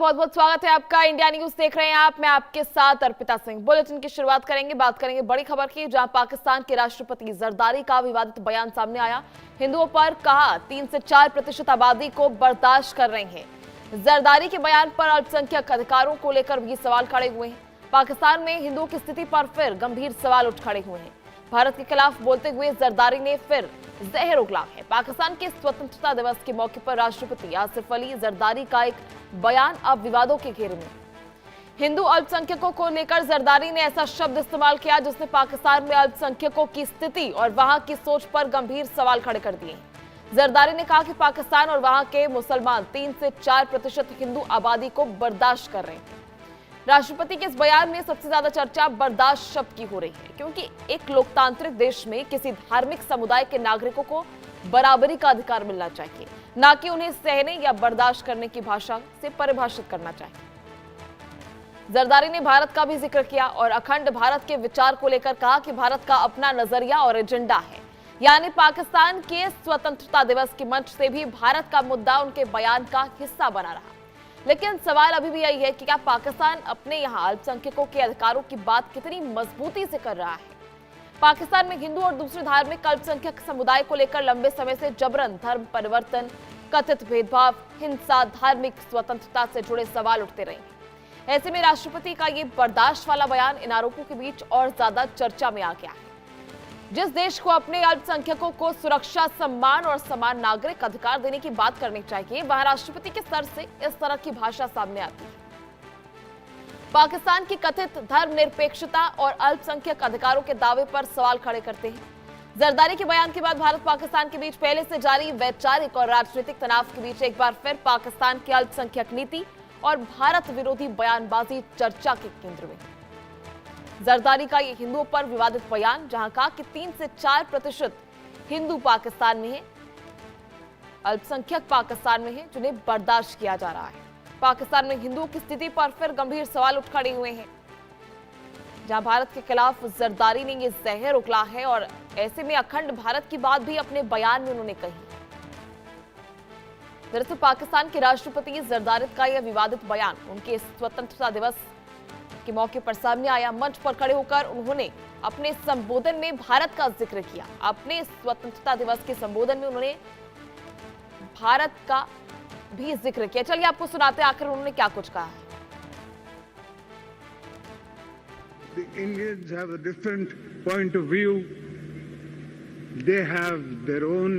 बहुत बहुत स्वागत है आपका। इंडिया न्यूज देख रहे हैं आप, मैं आपके साथ अर्पिता सिंह। बुलेटिन की शुरुआत करेंगे, बात करेंगे बड़ी खबर की, जहां पाकिस्तान के राष्ट्रपति जरदारी का विवादित बयान सामने आया। हिंदुओं पर कहा 3 से 4% आबादी को बर्दाश्त कर रहे हैं। जरदारी के बयान पर अल्पसंख्यक अधिकारों को लेकर भी सवाल खड़े हुए हैं। पाकिस्तान में हिंदुओं की स्थिति पर फिर गंभीर सवाल उठ खड़े हुए हैं। भारत के खिलाफ बोलते हुए जरदारी ने फिर जहर उगला है। पाकिस्तान के स्वतंत्रता दिवस के मौके पर राष्ट्रपति आसिफ अली जरदारी का एक बयान अब विवादों के घेरे में। हिंदू अल्पसंख्यकों को लेकर जरदारी ने ऐसा शब्द इस्तेमाल किया जिसने पाकिस्तान में अल्पसंख्यकों की स्थिति और वहां की सोच पर गंभीर सवाल खड़े कर दिए। जरदारी ने कहा कि पाकिस्तान और वहां के मुसलमान 3 से 4% हिंदू आबादी को बर्दाश्त कर रहे हैं। राष्ट्रपति के इस बयान में सबसे ज्यादा चर्चा बर्दाश्त शब्द की हो रही है, क्योंकि एक लोकतांत्रिक देश में किसी धार्मिक समुदाय के नागरिकों को बराबरी का अधिकार मिलना चाहिए, ना कि उन्हें सहने या बर्दाश्त करने की भाषा से परिभाषित करना चाहिए। जरदारी ने भारत का भी जिक्र किया और अखंड भारत के विचार को लेकर कहा कि भारत का अपना नजरिया और एजेंडा है, यानी पाकिस्तान के स्वतंत्रता दिवस के मंच से भी भारत का मुद्दा उनके बयान का हिस्सा बना रहा। लेकिन सवाल अभी भी यही है कि क्या पाकिस्तान अपने यहाँ अल्पसंख्यकों के अधिकारों की बात कितनी मजबूती से कर रहा है। पाकिस्तान में हिंदू और दूसरे धार्मिक अल्पसंख्यक समुदाय को लेकर लंबे समय से जबरन धर्म परिवर्तन, कथित भेदभाव, हिंसा, धार्मिक स्वतंत्रता से जुड़े सवाल उठते रहे हैं। ऐसे में राष्ट्रपति का ये बर्दाश्त वाला बयान इन आरोपों के बीच और ज्यादा चर्चा में आ गया है। जिस देश को अपने अल्पसंख्यकों को सुरक्षा, सम्मान और समान नागरिक अधिकार देने की बात करनी चाहिए, वहां राष्ट्रपति के स्तर से इस तरह की भाषा सामने आती है। पाकिस्तान की कथित धर्मनिरपेक्षता और अल्पसंख्यक अधिकारों के दावे पर सवाल खड़े करते हैं। जरदारी के बयान के बाद भारत पाकिस्तान के बीच पहले से जारी वैचारिक और राजनीतिक तनाव के बीच एक बार फिर पाकिस्तान की अल्पसंख्यक नीति और भारत विरोधी बयानबाजी चर्चा के केंद्र में। जरदारी का ये हिंदुओं पर विवादित बयान, जहां कहा कि 3 से 4% हिंदू पाकिस्तान में है, अल्पसंख्यक पाकिस्तान में है, जिन्हें बर्दाश्त किया जा रहा है। पाकिस्तान में हिंदुओं की स्थिति पर फिर गंभीर सवाल उठ खड़े हुए हैं, जहां भारत के खिलाफ जरदारी ने ये जहर उगला है और ऐसे में अखंड भारत की बात भी अपने बयान में उन्होंने कही। दरअसल पाकिस्तान के राष्ट्रपति जरदारी का यह विवादित बयान उनके स्वतंत्रता दिवस के मौके पर सामने आया। मंच पर खड़े होकर उन्होंने अपने संबोधन में भारत का जिक्र किया। अपने स्वतंत्रता दिवस के संबोधन में उन्होंने भारत का भी जिक्र किया। चलिए आपको सुनाते हैं आखिर उन्होंने क्या कुछ कहा है। The Indians have a different point of view. They have their own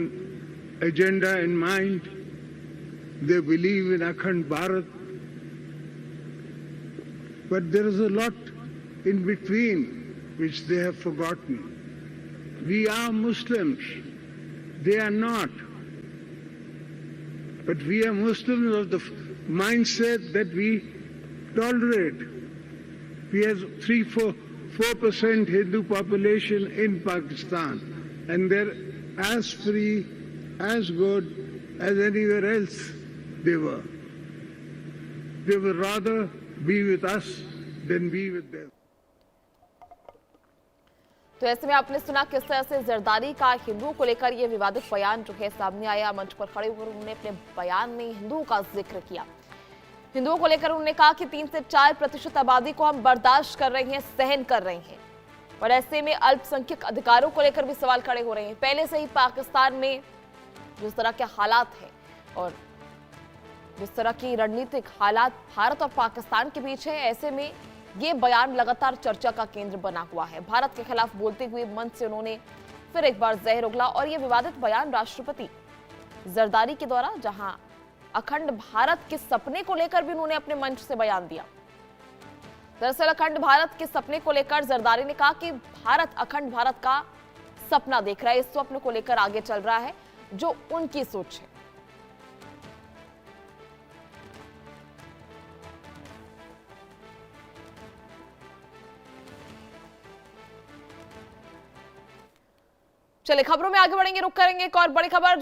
agenda in mind. They believe in Akhand Bharat. But there is a lot in between which they have forgotten. We are Muslims. They are not. But we are Muslims of the mindset that we tolerate. We have 4% Hindu population in Pakistan, and they're as free, as good as anywhere else they were. They would rather be with us than be with them. तो ऐसे में आपने सुना किस तरह से जरदारी का हिंदुओं को लेकर यह विवादित बयान जो है सामने आया। मंच पर खड़े होकर उन्होंने अपने बयान में हिंदुओं का जिक्र किया। हिंदुओं को लेकर उन्होंने कहा कि 3 से 4% आबादी को हम बर्दाश्त कर रहे हैं, सहन कर रहे हैं, और ऐसे में अल्पसंख्यक अधिकारों को लेकर भी सवाल खड़े हो रहे हैं। पहले से ही पाकिस्तान में जिस तरह के हालात हैं और जिस तरह की रणनीतिक हालात भारत और पाकिस्तान के बीच है, ऐसे में ये बयान लगातार चर्चा का केंद्र बना हुआ है। भारत के खिलाफ बोलते हुए मंच से उन्होंने फिर एक बार जहर उगला और ये विवादित बयान राष्ट्रपति जरदारी के द्वारा, जहां अखंड भारत के सपने को लेकर भी उन्होंने अपने मंच से बयान दिया। दरअसल अखंड भारत के सपने को लेकर जरदारी ने कहा कि भारत अखंड भारत का सपना देख रहा है, इस स्वप्न को लेकर आगे चल रहा है जो उनकी सोच है। चलिए खबरों में आगे बढ़ेंगे, रुक करेंगे एक और बड़ी खबर।